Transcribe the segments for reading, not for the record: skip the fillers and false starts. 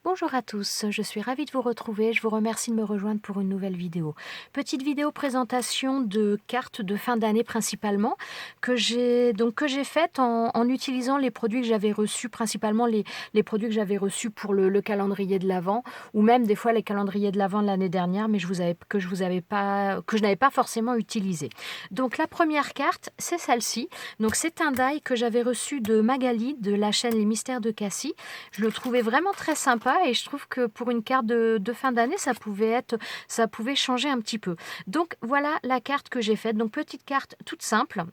Bonjour à tous, je suis ravie de vous retrouver. Je vous remercie de me rejoindre pour une nouvelle vidéo. Petite vidéo présentation de cartes de fin d'année principalement que j'ai faite en utilisant les produits que j'avais reçus, principalement les produits que j'avais reçus pour le calendrier de l'Avent ou même des fois les calendriers de l'Avent de l'année dernière, mais que je n'avais pas forcément utilisé. Donc la première carte, c'est celle-ci. Donc c'est un die que j'avais reçu de Magali de la chaîne Les Mystères de Cassie. Je le trouvais vraiment très sympa et je trouve que pour une carte de fin d'année, ça pouvait changer un petit peu. Donc voilà la carte que j'ai faite. Donc petite carte toute simple.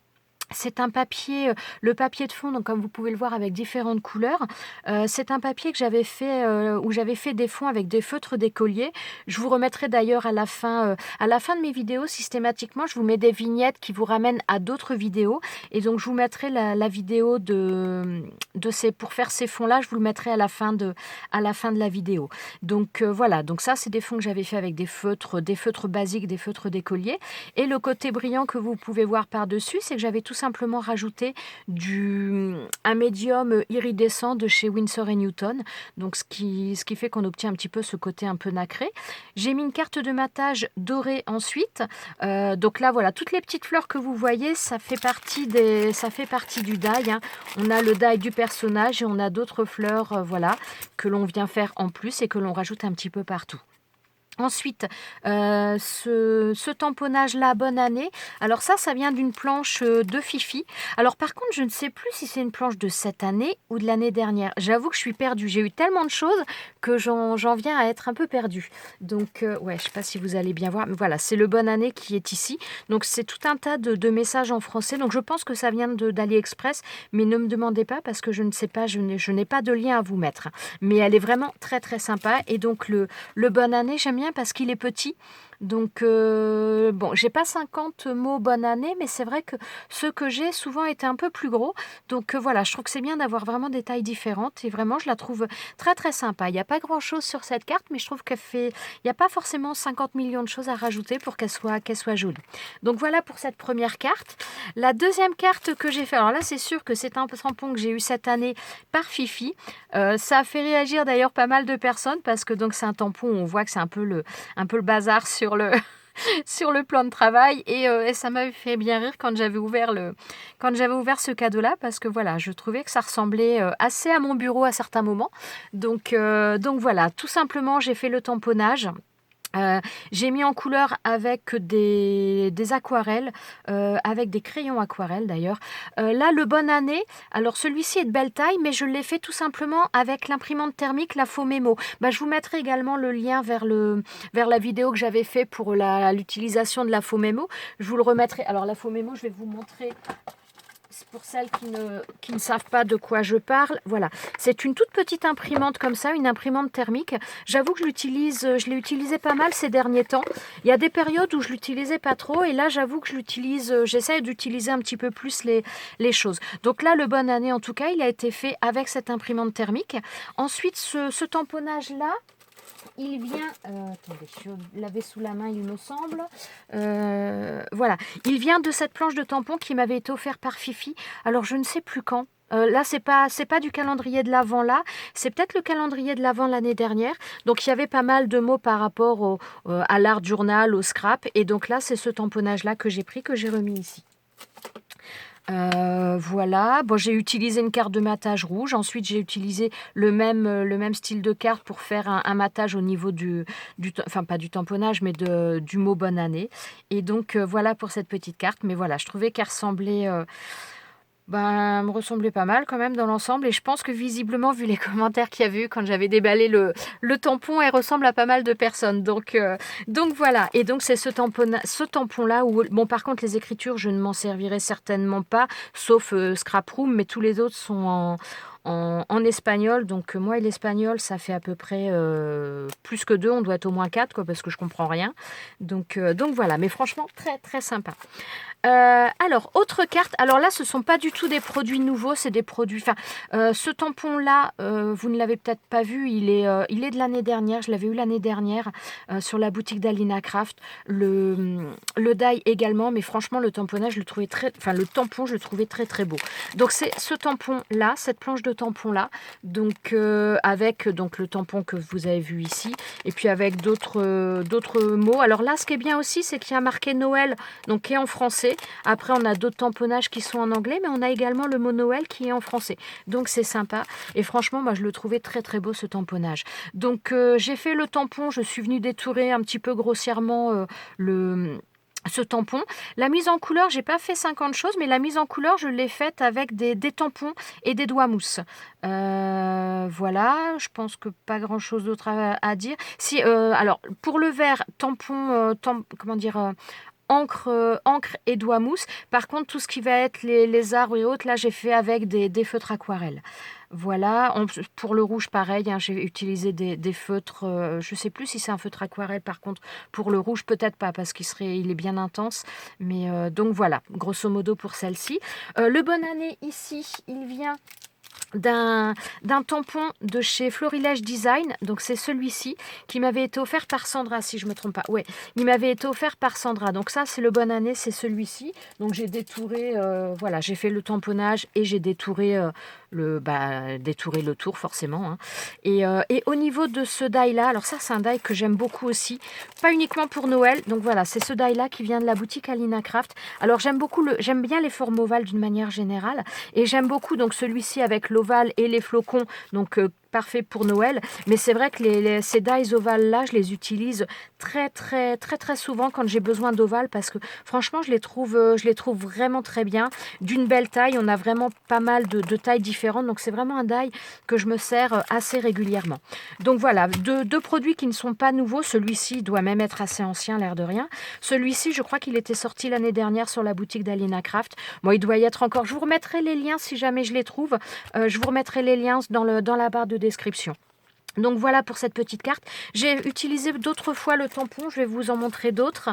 C'est un papier, le papier de fond, donc comme vous pouvez le voir avec différentes couleurs. C'est un papier que j'avais fait, où j'avais fait des fonds avec des feutres d'écolier. Je vous remettrai d'ailleurs à la fin de mes vidéos, systématiquement, je vous mets des vignettes qui vous ramènent à d'autres vidéos. Et donc je vous mettrai la vidéo pour faire ces fonds-là, je vous le mettrai à la fin de la vidéo. Donc voilà, donc ça c'est des fonds que j'avais fait avec des feutres basiques, des feutres d'écolier. Et le côté brillant que vous pouvez voir par-dessus, c'est que j'avais tout simplement rajouté un médium iridescent de chez Winsor & Newton, donc ce qui fait qu'on obtient un petit peu ce côté un peu nacré. J'ai mis une carte de matage dorée ensuite. Donc là, voilà, toutes les petites fleurs que vous voyez, ça fait partie du die, hein. On a le die du personnage et on a d'autres fleurs, voilà, que l'on vient faire en plus et que l'on rajoute un petit peu partout. Ensuite, ce tamponnage-là, bonne année. Alors ça vient d'une planche de Fifi. Alors par contre, je ne sais plus si c'est une planche de cette année ou de l'année dernière. J'avoue que je suis perdue. J'ai eu tellement de choses que j'en viens à être un peu perdue. Donc, ouais, je ne sais pas si vous allez bien voir. Mais voilà, c'est le bonne année qui est ici. Donc c'est tout un tas de messages en français. Donc je pense que ça vient d'AliExpress. Mais ne me demandez pas parce que je ne sais pas, je n'ai pas de lien à vous mettre. Mais elle est vraiment très très sympa. Et donc le bonne année, j'aime bien parce qu'il est petit. Donc, bon, j'ai pas 50 mots bonne année, mais c'est vrai que ceux que j'ai souvent étaient un peu plus gros. Donc, voilà, je trouve que c'est bien d'avoir vraiment des tailles différentes. Et vraiment, je la trouve très, très sympa. Il n'y a pas grand-chose sur cette carte, mais je trouve il n'y a pas forcément 50 millions de choses à rajouter pour qu'elle soit jolie. Donc, voilà pour cette première carte. La deuxième carte que j'ai fait, alors là, c'est sûr que c'est un tampon que j'ai eu cette année par Fifi. Ça a fait réagir d'ailleurs pas mal de personnes parce que donc c'est un tampon où on voit que c'est un peu le bazar sur le sur le plan de travail et ça m'avait fait bien rire quand j'avais ouvert ce cadeau-là parce que voilà, je trouvais que ça ressemblait assez à mon bureau à certains moments. Donc voilà, tout simplement, j'ai fait le tamponnage. J'ai mis en couleur avec des aquarelles, avec des crayons aquarelles d'ailleurs. Là, le bonne année, alors celui-ci est de belle taille, mais je l'ai fait tout simplement avec l'imprimante thermique, la Faux Mémo. Je vous mettrai également le lien vers la vidéo que j'avais fait pour l'utilisation de la Faux Mémo. Je vous le remettrai. Alors la Faux Mémo, je vais vous montrer. Pour celles qui ne savent pas de quoi je parle, voilà. C'est une toute petite imprimante comme ça, une imprimante thermique. J'avoue que je l'ai utilisé pas mal ces derniers temps. Il y a des périodes où je l'utilisais pas trop et là, j'avoue que j'essaie d'utiliser un petit peu plus les choses. Donc là, le bonne année, en tout cas, il a été fait avec cette imprimante thermique. Ensuite, ce tamponnage-là, il vient, attendez, je l'avais sous la main, il me semble. Voilà, il vient de cette planche de tampons qui m'avait été offerte par Fifi. Alors, je ne sais plus quand. Là, c'est pas du calendrier de l'Avent là, c'est peut-être le calendrier de l'Avent l'année dernière. Donc, il y avait pas mal de mots par rapport à l'art journal, au scrap. Et donc là, c'est ce tamponnage-là que j'ai pris, que j'ai remis ici. Voilà, bon, j'ai utilisé une carte de matage rouge. Ensuite, j'ai utilisé le même style de carte pour faire un matage au niveau enfin pas du tamponnage, mais du mot bonne année. Et donc, voilà pour cette petite carte. Mais voilà, je trouvais qu'elle ressemblait, me ressemblait pas mal quand même dans l'ensemble. Et je pense que visiblement, vu les commentaires qu'il y avait eu quand j'avais déballé le tampon, elle ressemble à pas mal de personnes. Donc voilà. Et donc c'est ce tampon-là où, bon, par contre, les écritures, je ne m'en servirai certainement pas, sauf Scrap Room, mais tous les autres sont en espagnol. Donc moi et l'espagnol, ça fait à peu près plus que 2. On doit être au moins 4, quoi, parce que je comprends rien. Donc voilà. Mais franchement, très très sympa. Alors, autre carte. Alors là, ce ne sont pas du tout des produits nouveaux, c'est des produits... Enfin, ce tampon-là, vous ne l'avez peut-être pas vu, il est de l'année dernière. Je l'avais eu l'année dernière sur la boutique d'Alina Craft. Le die également, mais franchement, le tamponnage, je le trouvais très... Enfin, le tampon, je le trouvais très, très beau. Donc, c'est ce tampon-là, cette planche de tampon-là. Donc, avec donc, le tampon que vous avez vu ici. Et puis, avec d'autres mots. Alors là, ce qui est bien aussi, c'est qu'il y a marqué Noël, donc qui est en français. Après, on a d'autres tamponnages qui sont en anglais, mais on a également le mot Noël qui est en français. Donc, c'est sympa. Et franchement, moi, je le trouvais très, très beau, ce tamponnage. Donc, j'ai fait le tampon. Je suis venue détourer un petit peu grossièrement ce tampon. La mise en couleur, j'ai pas fait 50 choses, mais la mise en couleur, je l'ai faite avec des tampons et des doigts mousse. Voilà, je pense que pas grand chose d'autre à dire. Si, alors, pour le vert, tampon, comment dire, encre et doigt mousse. Par contre, tout ce qui va être les arbres et autres, là, j'ai fait avec des feutres aquarelles. Voilà, pour le rouge, pareil, hein, j'ai utilisé des feutres, je ne sais plus si c'est un feutre aquarelle, par contre, pour le rouge, peut-être pas, parce il est bien intense. Mais donc voilà, grosso modo pour celle-ci. Le Bonne Année, ici, il vient d'un tampon de chez Florilège Design. Donc c'est celui-ci qui m'avait été offert par Sandra, si je ne me trompe pas. Ouais, il m'avait été offert par Sandra. Donc ça, c'est le Bonne Année, c'est celui-ci. Donc j'ai détouré, voilà, j'ai fait le tamponnage et j'ai détouré détourer le tour forcément, hein. Et au niveau de ce die là, alors ça c'est un die que j'aime beaucoup aussi, pas uniquement pour Noël. Donc voilà, c'est ce die là qui vient de la boutique Alina Craft. Alors j'aime bien les formes ovales d'une manière générale, et j'aime beaucoup donc celui-ci avec l'ovale et les flocons, donc parfait pour Noël. Mais c'est vrai que ces dies ovales là, je les utilise très très très très souvent quand j'ai besoin d'ovales, parce que franchement je les trouve vraiment très bien, d'une belle taille. On a vraiment pas mal de tailles différentes, donc c'est vraiment un die que je me sers assez régulièrement. Donc voilà, deux produits qui ne sont pas nouveaux. Celui-ci doit même être assez ancien, l'air de rien. Celui-ci, je crois qu'il était sorti l'année dernière sur la boutique d'Alina Craft. Moi, il doit y être encore. Je vous remettrai les liens si jamais je les trouve. Je vous remettrai les liens dans la barre de description. Donc voilà pour cette petite carte. J'ai utilisé d'autres fois le tampon, je vais vous en montrer d'autres.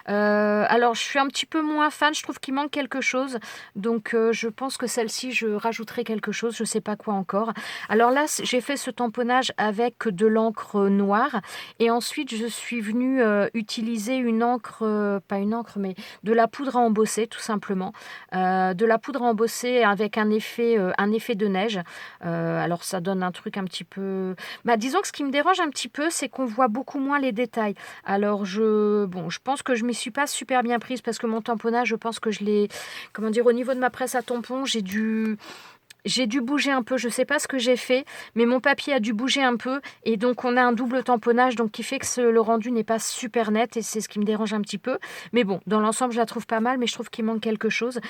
Alors je suis un petit peu moins fan, je trouve qu'il manque quelque chose. Donc je pense que celle-ci, je rajouterai quelque chose, je ne sais pas quoi encore. Alors là, j'ai fait ce tamponnage avec de l'encre noire. Et ensuite, je suis venue utiliser une encre, pas une encre, mais de la poudre à embosser tout simplement. De la poudre à embosser avec un effet de neige. Alors ça donne un truc un petit peu... disons que ce qui me dérange un petit peu, c'est qu'on voit beaucoup moins les détails. Alors, je pense que je ne m'y suis pas super bien prise, parce que mon tamponnage, je pense que je l'ai... Comment dire, au niveau de ma presse à tampon, j'ai dû bouger un peu, je ne sais pas ce que j'ai fait, mais mon papier a dû bouger un peu, et donc on a un double tamponnage, donc qui fait que le rendu n'est pas super net, et c'est ce qui me dérange un petit peu. Mais bon, dans l'ensemble, je la trouve pas mal, mais je trouve qu'il manque quelque chose.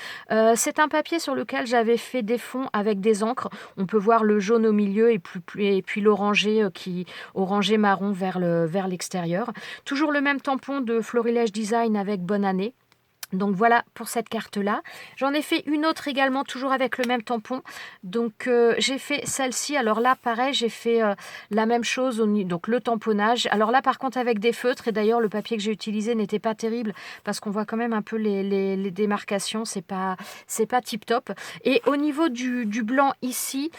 C'est un papier sur lequel j'avais fait des fonds avec des encres. On peut voir le jaune au milieu, et puis l'orangé orangé marron vers l'extérieur. Toujours le même tampon de Florilège Design avec Bonne Année. Donc voilà pour cette carte-là. J'en ai fait une autre également, toujours avec le même tampon. Donc j'ai fait celle-ci. Alors là, pareil, j'ai fait la même chose, donc le tamponnage. Alors là, par contre, avec des feutres. Et d'ailleurs, le papier que j'ai utilisé n'était pas terrible, parce qu'on voit quand même un peu les démarcations. C'est pas tip top. Et au niveau du blanc ici,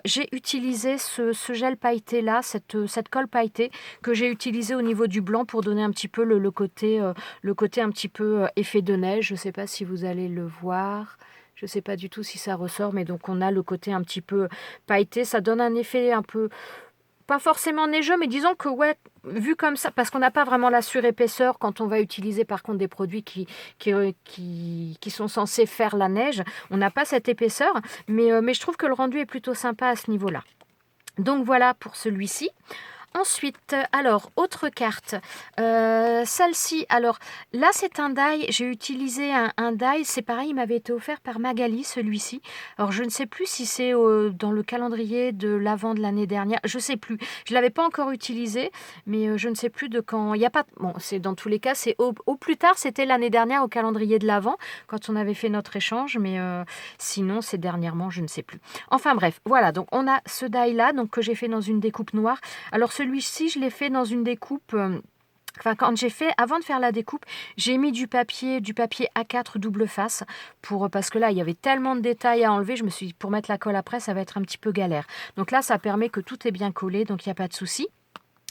j'ai utilisé ce gel pailleté-là, cette colle pailletée que j'ai utilisée au niveau du blanc pour donner un petit peu le côté un petit peu effet de neige. Je ne sais pas si vous allez le voir. Je ne sais pas du tout si ça ressort, mais donc on a le côté un petit peu pailleté. Ça donne un effet un peu, pas forcément neigeux, mais disons que ouais, vu comme ça, parce qu'on n'a pas vraiment la surépaisseur quand on va utiliser par contre des produits qui sont censés faire la neige. On n'a pas cette épaisseur, mais je trouve que le rendu est plutôt sympa à ce niveau-là. Donc voilà pour celui-ci. Ensuite, alors, autre carte. Celle-ci, alors là, c'est un die. J'ai utilisé un die. C'est pareil, il m'avait été offert par Magali, celui-ci. Alors, je ne sais plus si c'est dans le calendrier de l'Avent de l'année dernière. Je ne sais plus. Je ne l'avais pas encore utilisé, mais je ne sais plus de quand. Il n'y a pas. Bon, c'est dans tous les cas, c'est au plus tard, c'était l'année dernière au calendrier de l'Avent, quand on avait fait notre échange, mais sinon, c'est dernièrement, je ne sais plus. Enfin bref, voilà. Donc, on a ce die-là, donc que j'ai fait dans une découpe noire. Alors celui-ci, je l'ai fait dans une découpe Enfin, avant de faire la découpe, j'ai mis du papier A4 double face parce que là, il y avait tellement de détails à enlever. Je me suis dit, pour mettre la colle après, ça va être un petit peu galère. Donc là, ça permet que tout est bien collé, donc il n'y a pas de souci.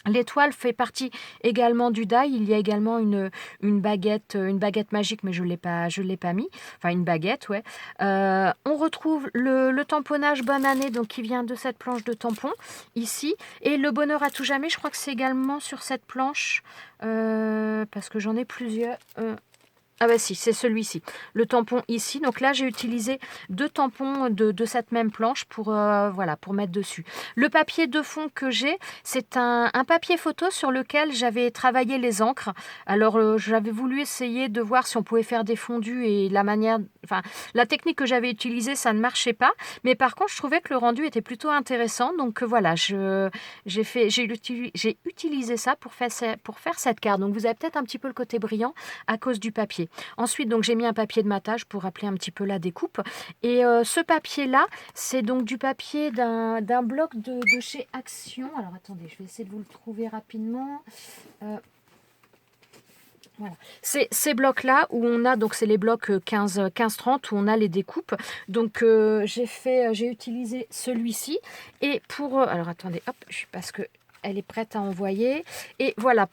L'étoile fait partie également du die. Il y a également une baguette magique, mais je l'ai pas mis. Enfin, une baguette, ouais. On retrouve le tamponnage Bonne Année, donc qui vient de cette planche de tampon, ici. Et le bonheur à tout jamais, je crois que c'est également sur cette planche, parce que j'en ai plusieurs. Ah bah si, c'est celui-ci, le tampon ici. Donc là, j'ai utilisé 2 tampons de cette même planche voilà, pour mettre dessus. Le papier de fond que j'ai, c'est un papier photo sur lequel j'avais travaillé les encres. Alors, j'avais voulu essayer de voir si on pouvait faire des fondus et la technique que j'avais utilisée, ça ne marchait pas. Mais par contre, je trouvais que le rendu était plutôt intéressant. Donc voilà, j'ai utilisé ça pour faire cette carte. Donc vous avez peut-être un petit peu le côté brillant à cause du papier. Ensuite, donc j'ai mis un papier de matage pour rappeler un petit peu la découpe. Et ce papier-là, c'est donc du papier d'un bloc de chez Action. Alors attendez, je vais essayer de vous le trouver rapidement. Voilà. C'est ces blocs-là où on a, donc c'est les blocs 15-30 où on a les découpes. Donc j'ai utilisé celui-ci. Et alors attendez, hop, parce que elle est prête à envoyer. Et voilà,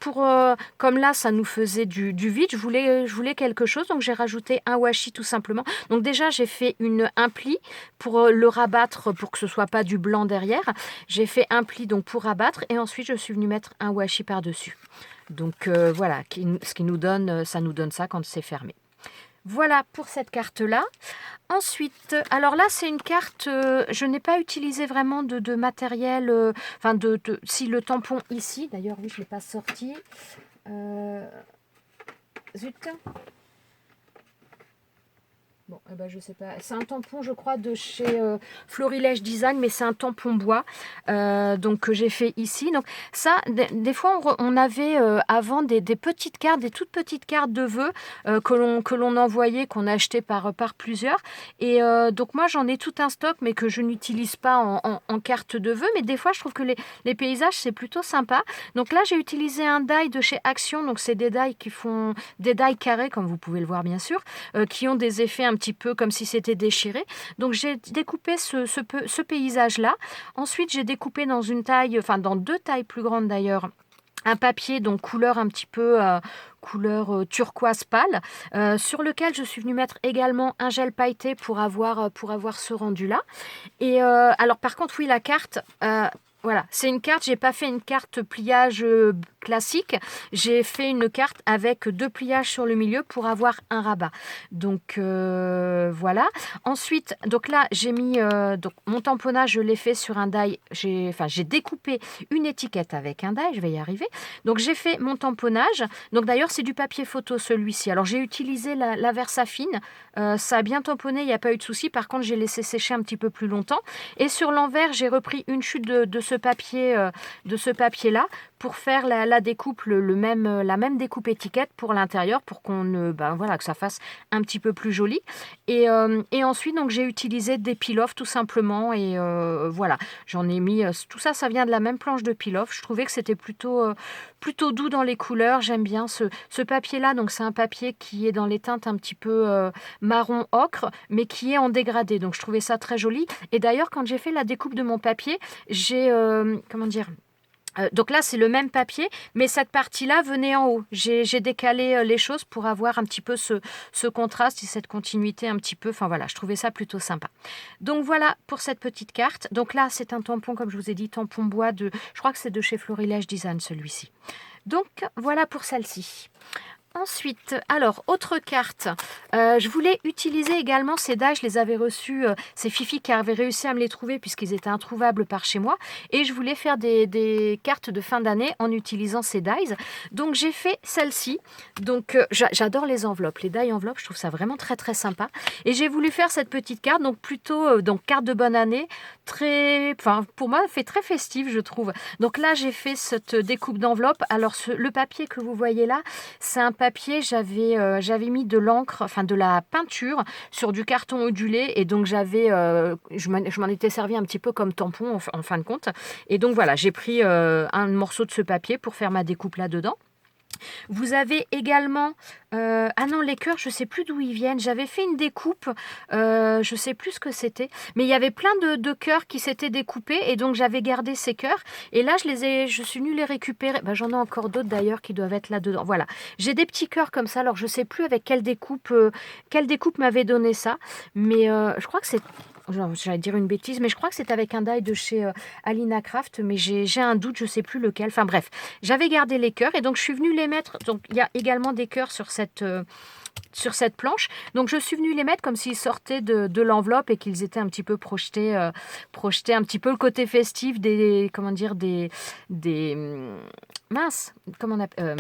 comme là, ça nous faisait du vide, je voulais quelque chose. Donc, j'ai rajouté un washi tout simplement. Donc, déjà, j'ai fait un pli pour le rabattre pour que ce soit pas du blanc derrière. J'ai fait un pli donc pour rabattre. Et ensuite, je suis venue mettre un washi par-dessus. Donc, voilà, ça nous donne ça quand c'est fermé. Voilà pour cette carte-là. Ensuite, alors là, c'est une carte, je n'ai pas utilisé vraiment de matériel, si le tampon ici, d'ailleurs, oui, je ne l'ai pas sorti. Zut. Bon, eh ben, je sais pas. C'est un tampon, je crois, de chez Florilège Design, mais c'est un tampon bois donc que j'ai fait ici. Donc ça, des fois, on avait avant des petites cartes, des toutes petites cartes de vœux que l'on envoyait, qu'on achetait par plusieurs. Et donc moi, j'en ai tout un stock, mais que je n'utilise pas en carte de vœux. Mais des fois, je trouve que les paysages, c'est plutôt sympa. Donc là, j'ai utilisé un die de chez Action. Donc c'est des dies qui font des dies carrés, comme vous pouvez le voir bien sûr, qui ont des effets un petit peu comme si c'était déchiré. Donc j'ai découpé ce paysage-là. Ensuite, j'ai découpé dans dans 2 tailles plus grandes d'ailleurs, un papier donc couleur un petit peu couleur turquoise pâle, sur lequel je suis venue mettre également un gel pailleté pour avoir ce rendu-là. Et alors par contre, oui, la carte... voilà, c'est une carte, j'ai pas fait une carte pliage classique, j'ai fait une carte avec 2 pliages sur le milieu pour avoir un rabat. Donc voilà. Ensuite, donc là, j'ai mis donc mon tamponnage, je l'ai fait sur un die. J'ai découpé une étiquette avec un die, je vais y arriver. Donc j'ai fait mon tamponnage. Donc d'ailleurs, c'est du papier photo celui-ci. Alors j'ai utilisé la Versafine, ça a bien tamponné, il n'y a pas eu de souci. Par contre, j'ai laissé sécher un petit peu plus longtemps. Et sur l'envers, j'ai repris une chute de ce papier-là pour faire la découpe, la même découpe étiquette pour l'intérieur, pour que ça fasse un petit peu plus joli. Et ensuite, donc, j'ai utilisé des peel-off tout simplement. Et voilà, j'en ai mis... tout ça, ça vient de la même planche de peel-off. Je trouvais que c'était plutôt doux dans les couleurs. J'aime bien ce papier-là. Donc, c'est un papier qui est dans les teintes un petit peu marron ocre, mais qui est en dégradé. Donc, je trouvais ça très joli. Et d'ailleurs, quand j'ai fait la découpe de mon papier, j'ai... comment dire ? Donc là, c'est le même papier, mais cette partie-là venait en haut. J'ai décalé les choses pour avoir un petit peu ce contraste et cette continuité un petit peu. Enfin voilà, je trouvais ça plutôt sympa. Donc voilà pour cette petite carte. Donc là, c'est un tampon, comme je vous ai dit, tampon bois je crois que c'est de chez Florilège Design, celui-ci. Donc voilà pour celle-ci. Ensuite, alors, autre carte. Je voulais utiliser également ces dies. Je les avais reçus, c'est Fifi qui avait réussi à me les trouver puisqu'ils étaient introuvables par chez moi. Et je voulais faire des cartes de fin d'année en utilisant ces dies. Donc, j'ai fait celle-ci. Donc, j'adore les enveloppes. Les die enveloppes, je trouve ça vraiment très, très sympa. Et j'ai voulu faire cette petite carte. Donc, plutôt, carte de bonne année. Pour moi, elle fait très festive, je trouve. Donc là, j'ai fait cette découpe d'enveloppe. Alors, le papier que vous voyez là, c'est un papier, j'avais mis de l'encre, enfin de la peinture sur du carton ondulé et donc je m'en étais servi un petit peu comme tampon en fin de compte. Et donc voilà, j'ai pris un morceau de ce papier pour faire ma découpe là-dedans. Vous avez également, ah non, les cœurs, je ne sais plus d'où ils viennent. J'avais fait une découpe, je ne sais plus ce que c'était, mais il y avait plein de cœurs qui s'étaient découpés et donc j'avais gardé ces cœurs. Et là, je suis venue les récupérer. Bah, j'en ai encore d'autres d'ailleurs qui doivent être là-dedans. Voilà, j'ai des petits cœurs comme ça. Alors, je ne sais plus avec quelle découpe m'avait donné ça, mais je crois que c'est... J'allais dire une bêtise, mais je crois que c'est avec un die de chez Alina Craft, mais j'ai un doute, je ne sais plus lequel. Enfin bref, j'avais gardé les cœurs et donc je suis venue les mettre. Donc il y a également des cœurs sur cette planche. Donc je suis venue les mettre comme s'ils sortaient de l'enveloppe et qu'ils étaient un petit peu projetés un petit peu le côté festif comment dire, mince, comment on appelle,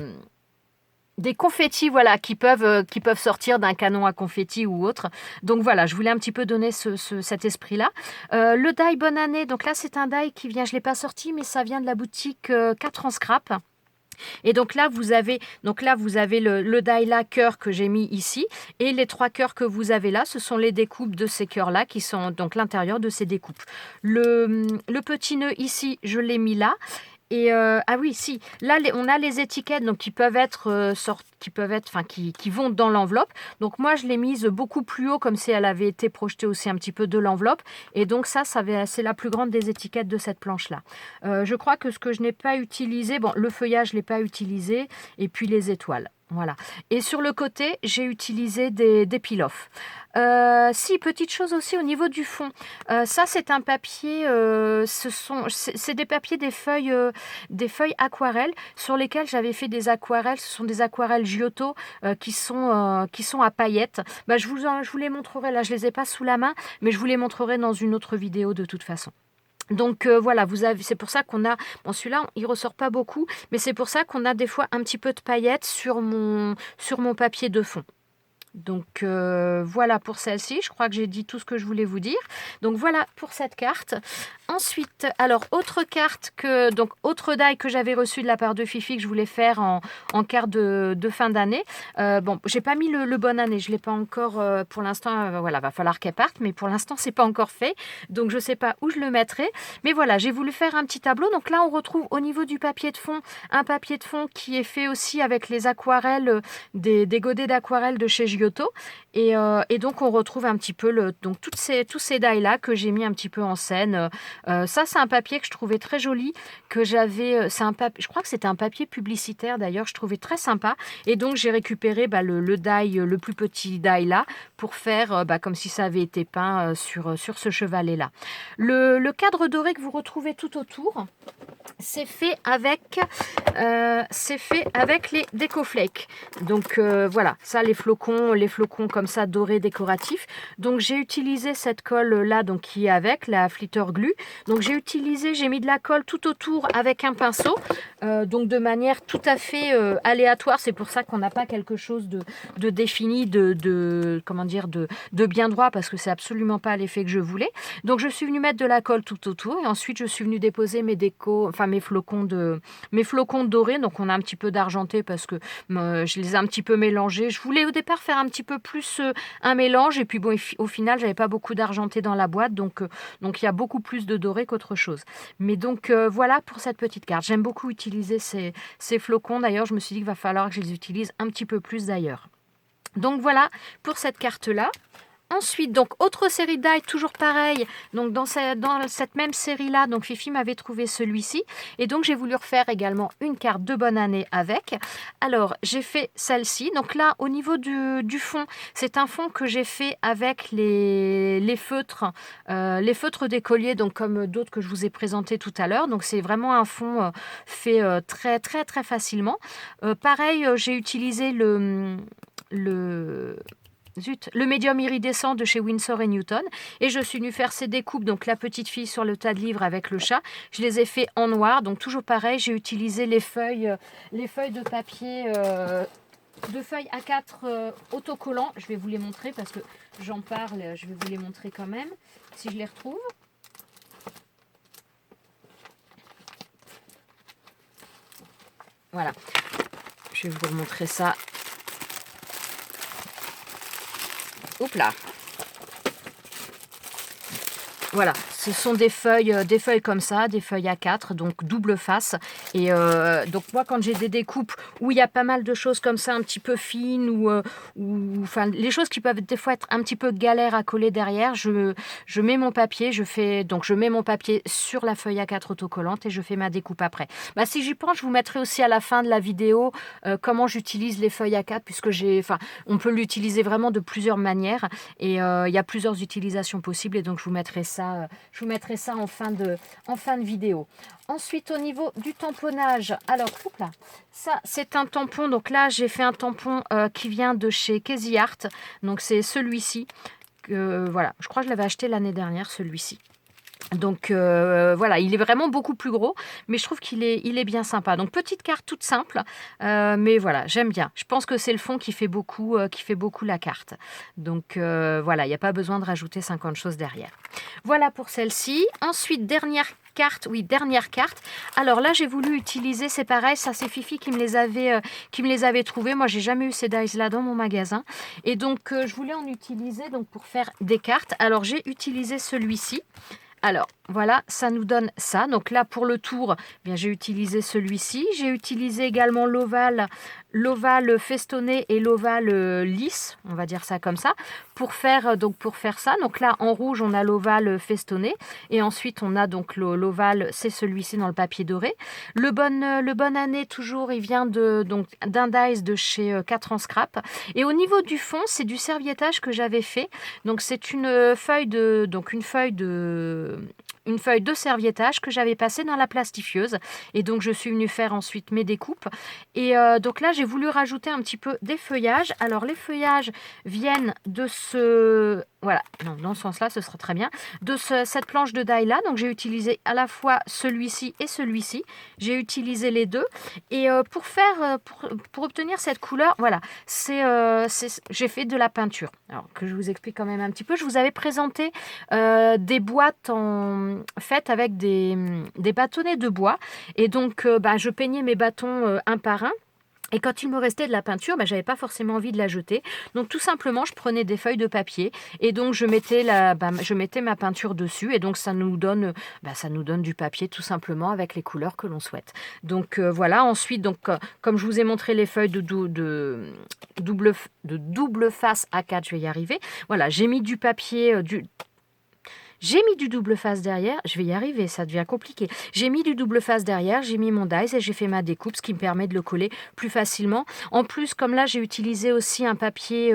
des confettis, voilà, qui peuvent sortir d'un canon à confettis ou autre. Donc voilà, je voulais un petit peu donner cet esprit-là. Le die Bonne Année, donc là c'est un die qui vient, je ne l'ai pas sorti, mais ça vient de la boutique 4 en scrap. Et donc là, vous avez le die là, cœur que j'ai mis ici. Et les 3 cœurs que vous avez là, ce sont les découpes de ces cœurs-là qui sont donc l'intérieur de ces découpes. Le petit nœud ici, je l'ai mis là. Et ah oui, si, là on a les étiquettes donc qui peuvent être qui vont dans l'enveloppe. Donc moi je l'ai mise beaucoup plus haut comme si elle avait été projetée aussi un petit peu de l'enveloppe. Et donc c'est la plus grande des étiquettes de cette planche là. Je crois que ce que je n'ai pas utilisé, bon, le feuillage je l'ai pas utilisé et puis les étoiles. Voilà. Et sur le côté, j'ai utilisé des peel-off. Si, petite chose aussi au niveau du fond. Ça, c'est un papier, c'est des papiers, des feuilles aquarelles sur lesquelles j'avais fait des aquarelles. Ce sont des aquarelles Giotto qui sont à paillettes. Bah, je vous les montrerai, là je les ai pas sous la main, mais je vous les montrerai dans une autre vidéo de toute façon. Donc voilà, c'est pour ça qu'on a, bon celui-là il ressort pas beaucoup, mais c'est pour ça qu'on a des fois un petit peu de paillettes sur mon papier de fond. Donc voilà pour celle-ci, je crois que j'ai dit tout ce que je voulais vous dire. Donc voilà pour cette carte. Ensuite, alors autre die que j'avais reçu de la part de Fifi que je voulais faire en carte de fin d'année. Bon, j'ai pas mis le Bonne Année, je l'ai pas encore pour l'instant. Voilà, va falloir qu'elle parte, mais pour l'instant c'est pas encore fait, donc je sais pas où je le mettrai. Mais voilà, j'ai voulu faire un petit tableau. Donc là, on retrouve au niveau du papier de fond un papier de fond qui est fait aussi avec les aquarelles, des godets d'aquarelle de chez Giotto. Et donc on retrouve un petit peu tous ces die là que j'ai mis un petit peu en scène. Ça, c'est un papier que je trouvais très joli, que j'avais. Je crois que c'était un papier publicitaire d'ailleurs, je trouvais très sympa. Et donc, j'ai récupéré le die, le plus petit die là, pour faire comme si ça avait été peint sur ce chevalet-là. Le cadre doré que vous retrouvez tout autour, c'est fait avec les Décoflake. Donc voilà, ça les flocons comme ça dorés décoratifs. Donc j'ai utilisé cette colle là donc qui est avec la Flitter Glue. Donc j'ai mis de la colle tout autour avec un pinceau, donc de manière tout à fait aléatoire. C'est pour ça qu'on n'a pas quelque chose de défini, comment dire, de bien droit, parce que c'est absolument pas l'effet que je voulais. Donc je suis venue mettre de la colle tout autour et ensuite je suis venue déposer mes flocons dorés. Donc on a un petit peu d'argenté parce que je les ai un petit peu mélangés. Je voulais au départ faire un petit peu plus un mélange et puis bon, au final j'avais pas beaucoup d'argenté dans la boîte, donc il y a beaucoup plus de doré qu'autre chose. Mais donc voilà pour cette petite carte. J'aime beaucoup utiliser ces flocons. D'ailleurs, je me suis dit qu'il va falloir que je les utilise un petit peu plus d'ailleurs. Donc voilà pour cette carte-là. Ensuite, donc autre série de die, toujours pareil. Donc dans cette même série-là, donc Fifi m'avait trouvé celui-ci. Et donc j'ai voulu refaire également une carte de Bonne Année avec. Alors j'ai fait celle-ci. Donc là, au niveau du fond, c'est un fond que j'ai fait avec les feutres d'écolier, donc comme d'autres que je vous ai présenté tout à l'heure. Donc c'est vraiment un fond fait très très très facilement. Pareil, j'ai utilisé le médium iridescent de chez Winsor & Newton, et je suis venue faire ces découpes, donc la petite fille sur le tas de livres avec le chat, je les ai fait en noir. Donc toujours pareil, j'ai utilisé les feuilles de papier, de feuilles A4 autocollants. Je vais vous les montrer parce que j'en parle, je vais vous les montrer quand même si je les retrouve. Voilà, je vais vous remontrer ça. Oups là. Voilà, ce sont des feuilles comme ça, des feuilles A4, donc double face. Et donc moi, quand j'ai des découpes où il y a pas mal de choses comme ça, un petit peu fines, enfin, les choses qui peuvent des fois être un petit peu galères à coller derrière, je mets mon papier, je mets mon papier sur la feuille A4 autocollante et je fais ma découpe après. Bah, si j'y pense, je vous mettrai aussi à la fin de la vidéo comment j'utilise les feuilles A4, puisque on peut l'utiliser vraiment de plusieurs manières et il y a plusieurs utilisations possibles et donc je vous mettrai ça en fin de vidéo. Ensuite, au niveau du tamponnage, alors, ça c'est un tampon. Donc là, j'ai fait un tampon qui vient de chez Casey Art. Donc c'est celui-ci. Voilà, je crois que je l'avais acheté l'année dernière, celui-ci. Donc voilà, il est vraiment beaucoup plus gros, mais je trouve qu'il est bien sympa. Donc petite carte toute simple, mais voilà, j'aime bien. Je pense que c'est le fond qui fait beaucoup la carte. Donc voilà, il n'y a pas besoin de rajouter 50 choses derrière. Voilà pour celle-ci. Ensuite, dernière carte. Alors là, j'ai voulu utiliser, c'est pareil, ça c'est Fifi qui me les avait trouvés. Moi, j'ai jamais eu ces dies-là dans mon magasin. Et donc, je voulais en utiliser donc, pour faire des cartes. Alors, j'ai utilisé celui-ci. Alors, voilà, ça nous donne ça. Donc là, pour le tour, bien, j'ai utilisé celui-ci. J'ai utilisé également l'ovale festonné et l'ovale lisse, on va dire ça comme ça, pour faire ça. Donc là, en rouge, on a l'ovale festonné. Et ensuite, on a donc l'ovale, c'est celui-ci dans le papier doré. Le bon année, toujours, il vient d'un dies de chez 4 ans scrap. Et au niveau du fond, c'est du serviettage que j'avais fait. Donc c'est une feuille de serviettage que j'avais passée dans la plastifieuse. Et donc, je suis venue faire ensuite mes découpes. Et donc là, j'ai voulu rajouter un petit peu des feuillages. Alors, les feuillages viennent de ce... Voilà, non, dans ce sens-là, ce sera très bien. Cette planche de die-là. Donc, j'ai utilisé à la fois celui-ci et celui-ci. J'ai utilisé les deux. Et pour obtenir cette couleur, voilà, j'ai fait de la peinture. Alors, que je vous explique quand même un petit peu. Je vous avais présenté des boîtes faites avec des bâtonnets de bois. Et donc, je peignais mes bâtons un par un. Et quand il me restait de la peinture, j'avais pas forcément envie de la jeter. Donc tout simplement, je prenais des feuilles de papier et donc je mettais ma peinture dessus et donc ça nous donne du papier tout simplement avec les couleurs que l'on souhaite. Donc voilà. Ensuite, comme je vous ai montré les feuilles de double face A4, je vais y arriver. Voilà, j'ai mis du papier J'ai mis du double face derrière, je vais y arriver, ça devient compliqué. J'ai mis du double face derrière, j'ai mis mon dies et j'ai fait ma découpe, ce qui me permet de le coller plus facilement. En plus, comme là, j'ai utilisé aussi un papier,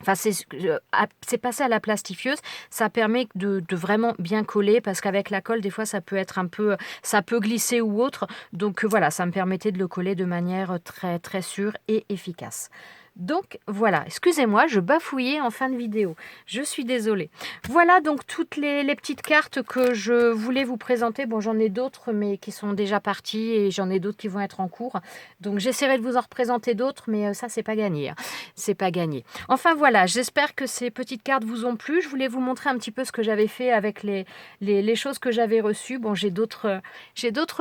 Enfin, c'est passé à la plastifieuse, ça permet de vraiment bien coller parce qu'avec la colle, des fois, ça peut glisser ou autre. Donc voilà, ça me permettait de le coller de manière très, très sûre et efficace. Donc voilà, excusez-moi, je bafouillais en fin de vidéo. Je suis désolée. Voilà donc toutes les petites cartes que je voulais vous présenter. Bon, j'en ai d'autres, mais qui sont déjà parties et j'en ai d'autres qui vont être en cours. Donc j'essaierai de vous en représenter d'autres, mais ça, c'est pas gagné. C'est pas gagné. Enfin voilà, j'espère que ces petites cartes vous ont plu. Je voulais vous montrer un petit peu ce que j'avais fait avec les choses que j'avais reçues. Bon, j'ai d'autres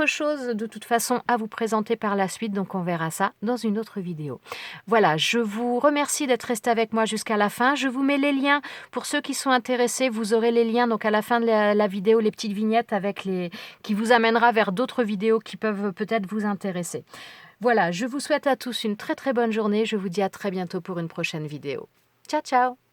choses de toute façon à vous présenter par la suite, donc on verra ça dans une autre vidéo. Voilà, je vous remercie d'être resté avec moi jusqu'à la fin. Je vous mets les liens pour ceux qui sont intéressés. Vous aurez les liens donc à la fin de la vidéo, les petites vignettes qui vous amènera vers d'autres vidéos qui peuvent peut-être vous intéresser. Voilà, je vous souhaite à tous une très très bonne journée. Je vous dis à très bientôt pour une prochaine vidéo. Ciao, ciao!